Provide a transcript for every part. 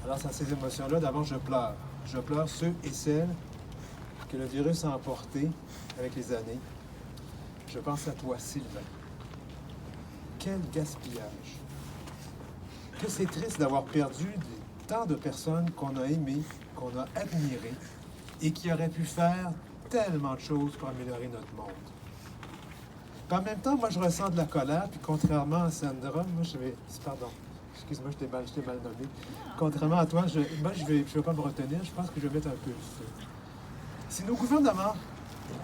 Face à ces émotions-là, d'abord, je pleure. Je pleure ceux et celles que le virus a emportés avec les années. Je pense à toi, Sylvain. Quel gaspillage! Que c'est triste d'avoir perdu tant de personnes qu'on a aimées, qu'on a admirées et qui auraient pu faire tellement de choses pour améliorer notre monde. Puis en même temps, moi, je ressens de la colère, puis contrairement à Sandra, moi, je vais... Pardon, excuse-moi, je t'ai mal nommé. Contrairement à toi, je vais pas me retenir, je pense que je vais mettre un peu le feu. Si nos gouvernements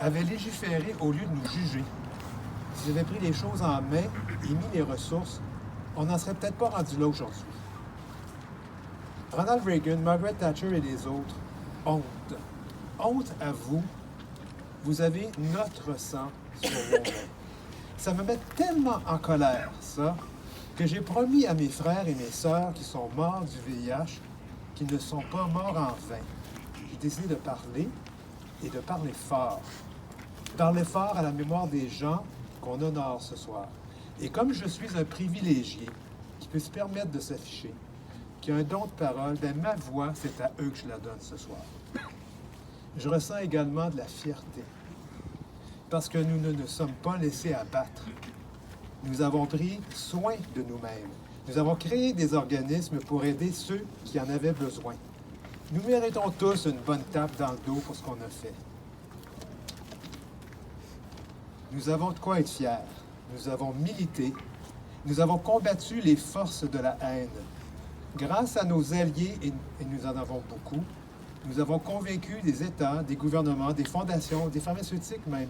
avaient légiféré au lieu de nous juger, s'ils avaient pris les choses en main et mis les ressources, on n'en serait peut-être pas rendu là aujourd'hui. Ronald Reagan, Margaret Thatcher et les autres, honte. Honte à vous. Vous avez notre sang sur vos mains. Ça me met tellement en colère, ça, que j'ai promis à mes frères et mes sœurs qui sont morts du VIH qu'ils ne sont pas morts en vain. J'ai décidé de parler et de parler fort. Parler fort à la mémoire des gens qu'on honore ce soir. Et comme je suis un privilégié qui peut se permettre de s'afficher, qui a un don de parole, bien, ma voix, c'est à eux que je la donne ce soir. Je ressens également de la fierté, parce que nous ne nous sommes pas laissés abattre. Nous avons pris soin de nous-mêmes. Nous avons créé des organismes pour aider ceux qui en avaient besoin. Nous méritons tous une bonne tape dans le dos pour ce qu'on a fait. Nous avons de quoi être fiers. Nous avons milité. Nous avons combattu les forces de la haine. Grâce à nos alliés, et nous en avons beaucoup, nous avons convaincu des États, des gouvernements, des fondations, des pharmaceutiques même.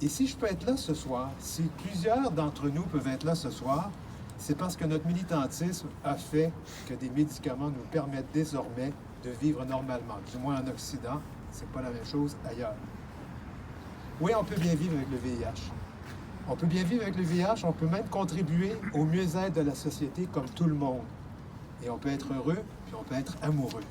Et si je peux être là ce soir, si plusieurs d'entre nous peuvent être là ce soir, c'est parce que notre militantisme a fait que des médicaments nous permettent désormais de vivre normalement. Du moins en Occident, c'est pas la même chose ailleurs. Oui, on peut bien vivre avec le VIH. On peut bien vivre avec le VIH, on peut même contribuer au mieux-être de la société comme tout le monde. Et on peut être heureux, puis on peut être amoureux.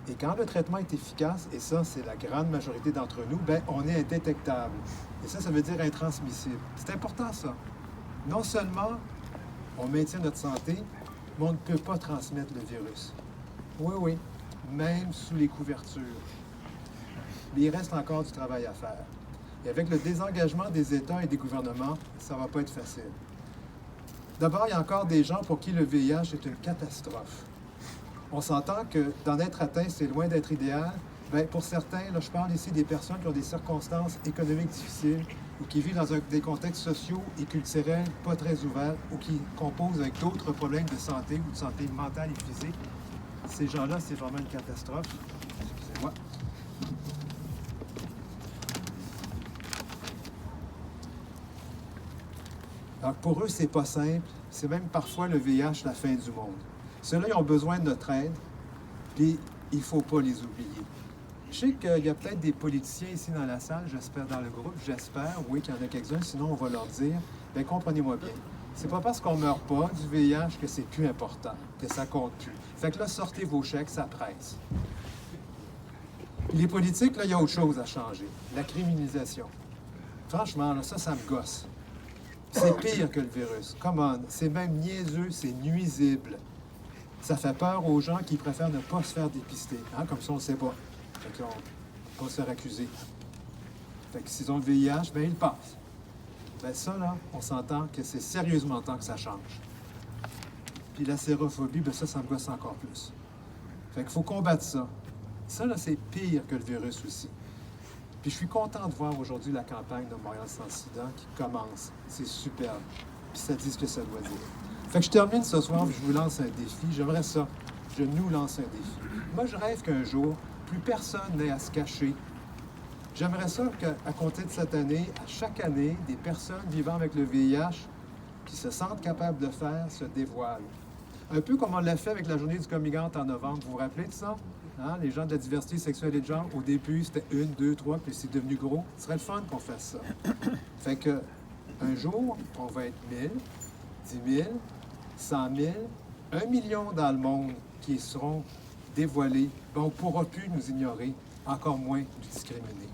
Et quand le traitement est efficace, et ça, c'est la grande majorité d'entre nous, bien, on est indétectable. Et ça veut dire intransmissible. C'est important, ça. Non seulement on maintient notre santé, mais on ne peut pas transmettre le virus. Oui, oui, même sous les couvertures. Mais il reste encore du travail à faire. Et avec le désengagement des États et des gouvernements, ça ne va pas être facile. D'abord, il y a encore des gens pour qui le VIH est une catastrophe. On s'entend que d'en être atteint, c'est loin d'être idéal. Bien, pour certains, là, je parle ici des personnes qui ont des circonstances économiques difficiles ou qui vivent dans des contextes sociaux et culturels pas très ouverts ou qui composent avec d'autres problèmes de santé ou de santé mentale et physique. Ces gens-là, c'est vraiment une catastrophe. Excusez-moi. Alors, pour eux, c'est pas simple. C'est même parfois le VIH, la fin du monde. Ceux-là, ils ont besoin de notre aide, puis il ne faut pas les oublier. Je sais qu'il y a peut-être des politiciens ici dans la salle, j'espère dans le groupe, j'espère, oui, qu'il y en a quelques-uns, sinon on va leur dire, bien, comprenez-moi bien, c'est pas parce qu'on ne meurt pas du VIH que c'est plus important, que ça compte plus. Fait que là, sortez vos chèques, ça presse. Puis les politiques, là, il y a autre chose à changer, la criminalisation. Franchement, là, ça me gosse. C'est pire que le virus. Come on, c'est même niaiseux, c'est nuisible. Ça fait peur aux gens qui préfèrent ne pas se faire dépister. Hein? Comme ça, on ne sait pas. Fait qu'on ne peut pas se faire accuser. Fait que s'ils ont le VIH, bien, ils passent. Bien, ça, là, on s'entend que c'est sérieusement temps que ça change. Puis la sérophobie, bien, ça me gosse encore plus. Fait qu'il faut combattre ça. Ça, là, c'est pire que le virus aussi. Puis je suis content de voir aujourd'hui la campagne de Montréal sans sida qui commence. C'est superbe. Puis ça dit ce que ça doit dire. Fait que je termine ce soir, je vous lance un défi. J'aimerais ça. Je nous lance un défi. Moi, je rêve qu'un jour, plus personne n'ait à se cacher. J'aimerais ça qu'à compter de cette année, à chaque année, des personnes vivant avec le VIH qui se sentent capables de faire se dévoilent. Un peu comme on l'a fait avec la journée du coming out en novembre. Vous vous rappelez de ça? Hein? Les gens de la diversité sexuelle et de genre, au début, c'était 1, 2, 3, puis c'est devenu gros. Ce serait le fun qu'on fasse ça. Fait que, un jour, on va être 1000, 10 000, 100 000, 1 million dans le monde qui seront dévoilés. Ben, on ne pourra plus nous ignorer, encore moins nous discriminer.